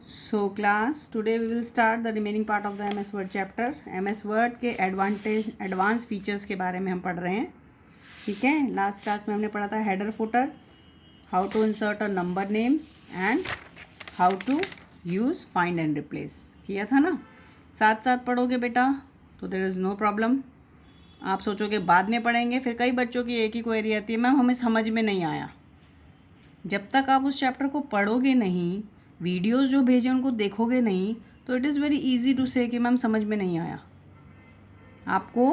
So class, today we will start the remaining part of the MS Word chapter. MS Word के advance features के बारे में हम पढ़ रहे हैं. ठीक है, लास्ट क्लास में हमने पढ़ा था header footer, how to insert a number name and how to use find and replace. किया था ना. साथ साथ पढ़ोगे बेटा तो देयर इज़ नो प्रॉब्लम. आप सोचोगे बाद में पढ़ेंगे, फिर कई बच्चों की एक ही क्वेरी आती है, मैम हमें समझ में नहीं आया. जब तक आप उस चैप्टर को पढ़ोगे नहीं, वीडियोस जो भेजे उनको देखोगे नहीं, तो it is very easy to say कि मैम समझ में नहीं आया. आपको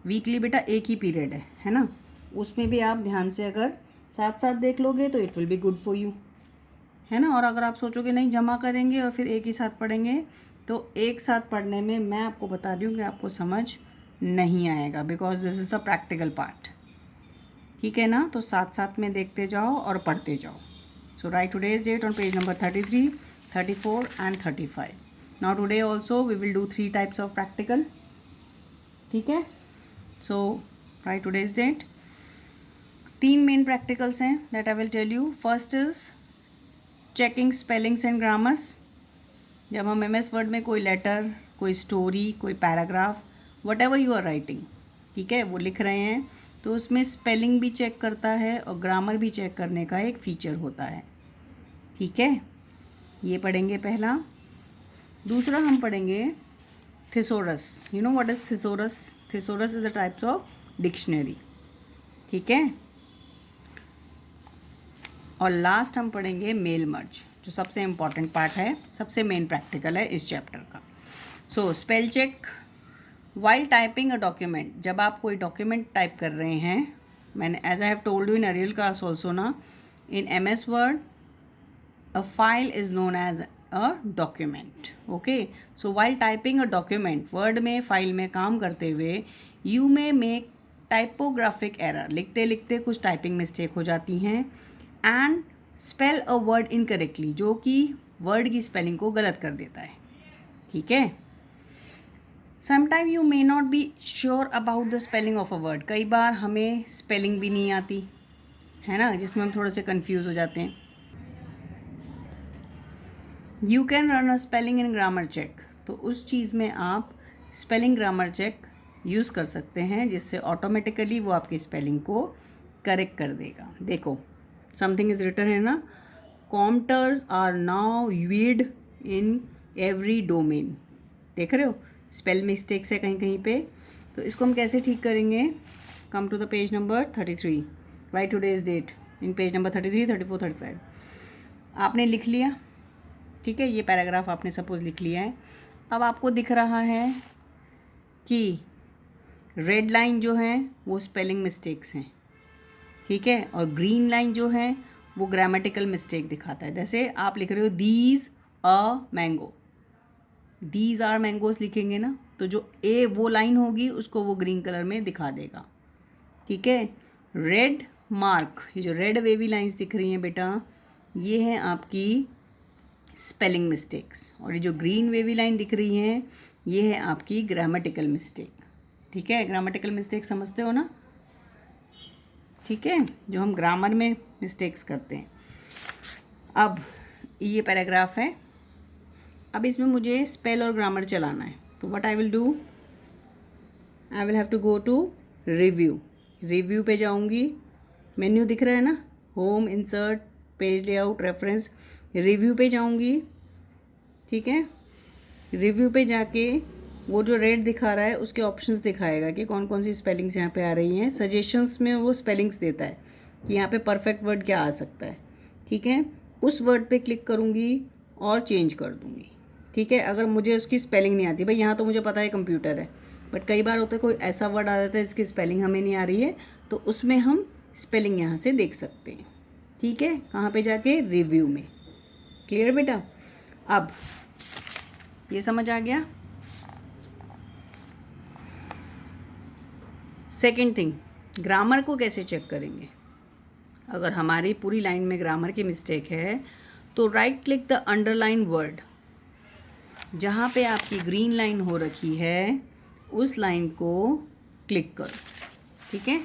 वीकली बेटा एक ही पीरियड है ना, उसमें भी आप ध्यान से अगर साथ साथ देख लोगे तो it will be good for you, है ना. और अगर आप सोचोगे नहीं जमा करेंगे और फिर एक ही साथ पढ़ेंगे, तो एक साथ पढ़ने में मैं आपको बता रही हूँ कि आपको समझ नहीं आएगा, because this is the practical part. ठीक है ना. तो साथ साथ में देखते जाओ और पढ़ते जाओ. So write today's date on page number 33, 34 and 35. Now today also we will do 3 types of practical. ठीक है. So write today's date. 3 main practicals हैं that I will tell you. First is checking spellings and grammars. जब हम MS Word में कोई letter, कोई story, कोई paragraph, whatever you are writing, ठीक है, वो लिख रहे हैं, तो उसमें स्पेलिंग भी चेक करता है और ग्रामर भी चेक करने का एक फ़ीचर होता है. ठीक है, ये पढ़ेंगे पहला. दूसरा हम पढ़ेंगे thesaurus. You know what is thesaurus? Thesaurus is a types of dictionary. ठीक है. और लास्ट हम पढ़ेंगे मेल मर्ज, जो सबसे इम्पॉर्टेंट पार्ट है, सबसे मेन प्रैक्टिकल है इस चैप्टर का. So spell check while typing a document. जब आप कोई डॉक्यूमेंट टाइप कर रहे हैं, मैंने as I have told you in earlier class also ना, in MS Word a file is known as a document. Okay, so while typing a document, word में file में काम करते हुए you may make typographic error. लिखते लिखते कुछ typing mistake हो जाती हैं and spell a word incorrectly, जो कि वर्ड की स्पेलिंग को गलत कर देता है. ठीक है. Sometime you may not be sure about the spelling of a word. कई बार हमें स्पेलिंग भी नहीं आती है ना, जिसमें हम थोड़े से कंफ्यूज हो जाते हैं. You can run a spelling and grammar check. तो उस चीज़ में आप स्पेलिंग ग्रामर चेक यूज़ कर सकते हैं, जिससे ऑटोमेटिकली वो आपकी स्पेलिंग को करेक्ट कर देगा. देखो, समथिंग इज़ रिटन है ना, computers are now used in every domain. देख रहे हो, स्पेल मिस्टेक्स है कहीं कहीं पे. तो इसको हम कैसे ठीक करेंगे? Come to the page number 33. Write today's date in page number 33, 34, 35. आपने लिख लिया. ठीक है, ये पैराग्राफ आपने सपोज लिख लिया है. अब आपको दिख रहा है कि रेड लाइन जो है वो स्पेलिंग मिस्टेक्स हैं. ठीक है. और ग्रीन लाइन जो है वो ग्रामेटिकल मिस्टेक दिखाता है. जैसे आप लिख रहे हो these a mango, these are mangoes लिखेंगे ना, तो जो ए वो लाइन होगी उसको वो ग्रीन कलर में दिखा देगा. ठीक है. रेड मार्क, ये जो रेड वेवी लाइंस दिख रही हैं बेटा, ये है आपकी स्पेलिंग मिस्टेक्स. और ये जो ग्रीन वेवी लाइन दिख रही हैं, ये है आपकी ग्रामेटिकल मिस्टेक. ठीक है. ग्रामेटिकल मिस्टेक समझते हो ना. ठीक है, जो हम ग्रामर में मिस्टेक्स करते हैं. अब ये पैराग्राफ है. अब इसमें मुझे स्पेल और ग्रामर चलाना है. तो what I will do, I will have to go to review. Review पे जाऊंगी. मेन्यू दिख रहा है ना, home, insert, page layout, reference. Review पे जाऊंगी. ठीक है. रिव्यू पे जाके वो जो रेड दिखा रहा है उसके ऑप्शंस दिखाएगा कि कौन कौन सी स्पेलिंग्स यहाँ पे आ रही हैं. सजेशंस में वो स्पेलिंग्स देता है कि यहाँ पे परफेक्ट वर्ड क्या आ सकता है. ठीक है. उस वर्ड पे क्लिक करूँगी और चेंज कर दूँगी. ठीक है. अगर मुझे उसकी स्पेलिंग नहीं आती, भाई यहाँ तो मुझे पता है कंप्यूटर है, बट कई बार होता है कोई ऐसा वर्ड आ जाता है जिसकी स्पेलिंग हमें नहीं आ रही है, तो उसमें हम स्पेलिंग यहाँ से देख सकते हैं. ठीक है. कहाँ पे जाके? रिव्यू में. क्लियर बेटा. अब ये समझ आ गया. सेकंड थिंग, ग्रामर को कैसे चेक करेंगे? अगर हमारी पूरी लाइन में ग्रामर की मिस्टेक है तो right click the underline word. जहाँ पे आपकी ग्रीन लाइन हो रखी है उस लाइन को क्लिक करो. ठीक है.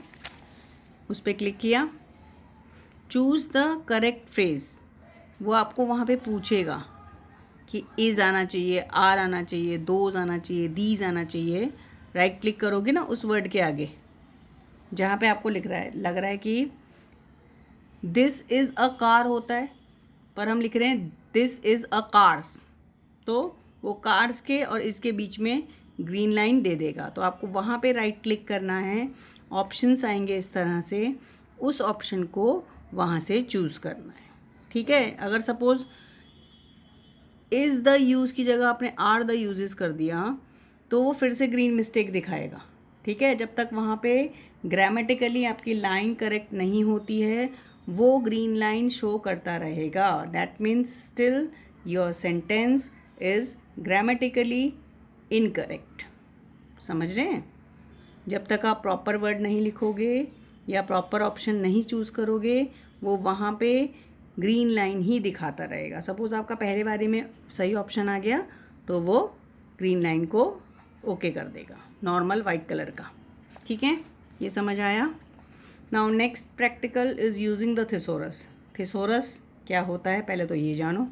उस पर क्लिक किया. Choose the correct phrase. वो आपको वहाँ पे पूछेगा कि इज़ आना चाहिए, आर आना चाहिए, दोज आना चाहिए, दीज आना चाहिए, राइट क्लिक करोगे ना उस वर्ड के आगे जहाँ पे आपको लग रहा है कि दिस इज़ अ कार होता है, पर हम लिख रहे हैं दिस इज़ अ कार्स, तो वो कार्स के और इसके बीच में ग्रीन लाइन दे देगा। तो आपको वहाँ पे राइट क्लिक करना है, ऑप्शंस आएंगे इस तरह से, उस ऑप्शन को वहाँ से चूज़ करना है। ठीक है, अगर सपोज़ इज़ द यूज़ की जगह आपने आर द यूजेस कर दिया तो वो फिर से ग्रीन मिस्टेक दिखाएगा। ठीक है, जब तक वहाँ पे ग्रामेटिकली आपकी लाइन करेक्ट नहीं होती है वो ग्रीन लाइन शो करता रहेगा। That means still your sentence is grammatically incorrect. समझ रहे हैं? जब तक आप प्रॉपर वर्ड नहीं लिखोगे या प्रॉपर ऑप्शन नहीं चूज़ करोगे वो वहाँ पे ग्रीन लाइन ही दिखाता रहेगा। सपोज़ आपका पहले बारी में सही ऑप्शन आ गया तो वो ग्रीन लाइन को ओके कर देगा, नॉर्मल वाइट कलर का। ठीक है, ये समझ आया? Now next practical is using the thesaurus. Thesaurus क्या होता है पहले तो ये जानो।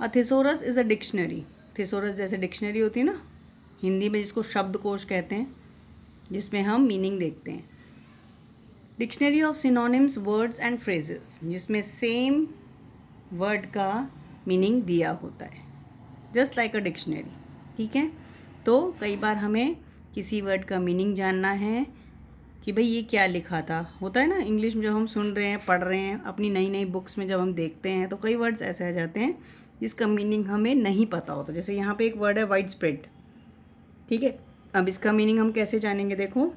A thesaurus is a dictionary. Thesaurus जैसे डिक्शनरी होती है ना हिंदी में, जिसको शब्दकोश कहते हैं, जिसमें हम मीनिंग देखते हैं। Dictionary of synonyms, words and phrases, जिसमें सेम वर्ड का मीनिंग दिया होता है, जस्ट लाइक अ डिक्शनरी। ठीक है, तो कई बार हमें किसी वर्ड का मीनिंग जानना है कि भाई ये क्या लिखा था। होता है ना इंग्लिश में जब हम सुन रहे हैं, पढ़ रहे हैं, अपनी नई नई बुक्स में जब हम देखते हैं तो कई वर्ड्स ऐसे आ जाते हैं जिसका मीनिंग हमें नहीं पता होता। जैसे यहाँ पे एक वर्ड है वाइड स्प्रेड। ठीक है, अब इसका मीनिंग हम कैसे जानेंगे? देखो,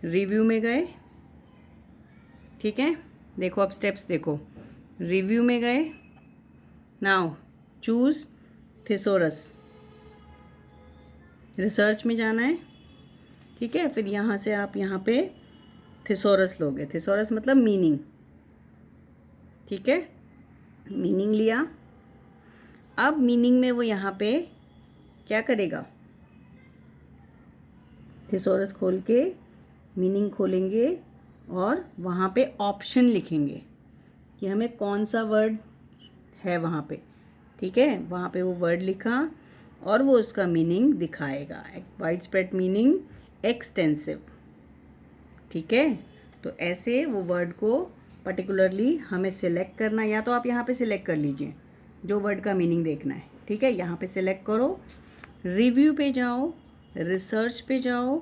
रिव्यू में गए। ठीक है, देखो अब स्टेप्स देखो, रिव्यू में गए, नाउ चूज़ थिसोरस, रिसर्च में जाना है। ठीक है, फिर यहाँ से आप यहाँ पे थिसोरस लोगे। थिसोरस मतलब मीनिंग। ठीक है, मीनिंग लिया। अब मीनिंग में वो यहाँ पे क्या करेगा? थिसोरस खोल के मीनिंग खोलेंगे और वहाँ पे ऑप्शन लिखेंगे कि हमें कौन सा वर्ड है वहाँ पे। ठीक है, वहाँ पे वो वर्ड लिखा और वो उसका मीनिंग दिखाएगा। Wide spread meaning, extensive. ठीक है, तो ऐसे वो वर्ड को पर्टिकुलरली हमें सिलेक्ट करना, या तो आप यहाँ पे सिलेक्ट कर लीजिए जो वर्ड का मीनिंग देखना है। ठीक है, यहाँ पे सिलेक्ट करो, रिव्यू पे जाओ, रिसर्च पे जाओ,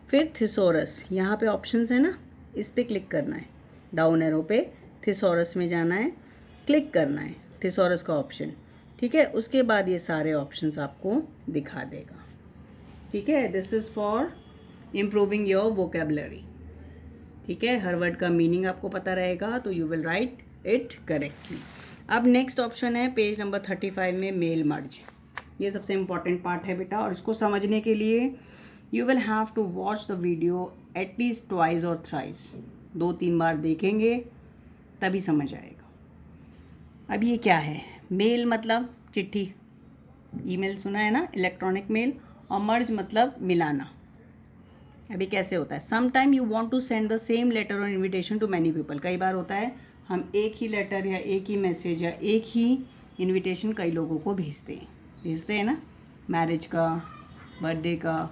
फिर थिसोरस, यहाँ पे ऑप्शंस है ना, इस पे क्लिक करना है, डाउन एरो पे थिसोरस में जाना है, क्लिक करना है थिसोरस का ऑप्शन। ठीक है, उसके बाद ये सारे ऑप्शंस आपको दिखा देगा। ठीक है, this is for improving your vocabulary. ठीक है, हर वर्ड का मीनिंग आपको पता रहेगा तो you will write it correctly. अब नेक्स्ट ऑप्शन है पेज नंबर 35 में मेल मर्ज। ये सबसे इम्पॉर्टेंट पार्ट है बेटा, और इसको समझने के लिए you will have to watch the video at least twice और थ्राइस। 2-3 बार देखेंगे तभी समझ आएगा। अब ये क्या है? मेल मतलब चिट्ठी, ईमेल सुना है ना, इलेक्ट्रॉनिक मेल, और मर्ज मतलब मिलाना। अभी कैसे होता है? Some time you want to send the same letter और इन्विटेशन टू मैनी पीपल। कई बार होता है हम एक ही लेटर या एक ही मैसेज या एक ही इन्विटेशन कई लोगों को भेजते हैं ना, मैरिज का, बर्थडे का,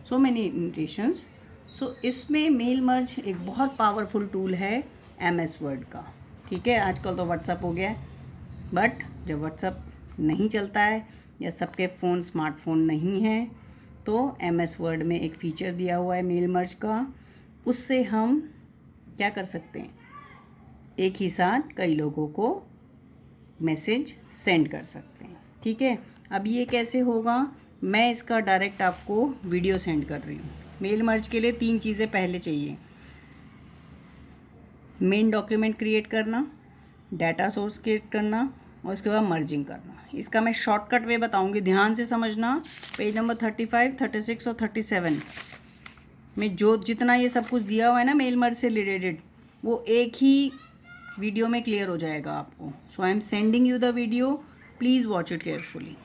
सो मैनी इन्विटेशंस। सो इसमें मेल मर्ज एक बहुत पावरफुल टूल है MS वर्ड का। ठीक है, आजकल तो व्हाट्सअप हो गया है, बट जब व्हाट्सअप नहीं चलता है या सबके फ़ोन स्मार्टफोन नहीं है तो MS वर्ड में एक फ़ीचर दिया हुआ है मेल मर्ज का। उससे हम क्या कर सकते हैं? एक ही साथ कई लोगों को मैसेज सेंड कर सकते हैं। ठीक है, अब ये कैसे होगा? मैं इसका डायरेक्ट आपको वीडियो सेंड कर रही हूँ। मेल मर्ज के लिए 3 चीज़ें पहले चाहिए: मेन डॉक्यूमेंट क्रिएट करना, डाटा सोर्स क्रिएट करना, और उसके बाद मर्जिंग करना। इसका मैं शॉर्टकट वे बताऊंगी, ध्यान से समझना। पेज नंबर 35, 36 और 37 में जो जितना ये सब कुछ दिया हुआ है ना मेल मर्ज से रिलेटेड, वो एक ही वीडियो में क्लियर हो जाएगा आपको। So I am sending you the video, please watch it carefully.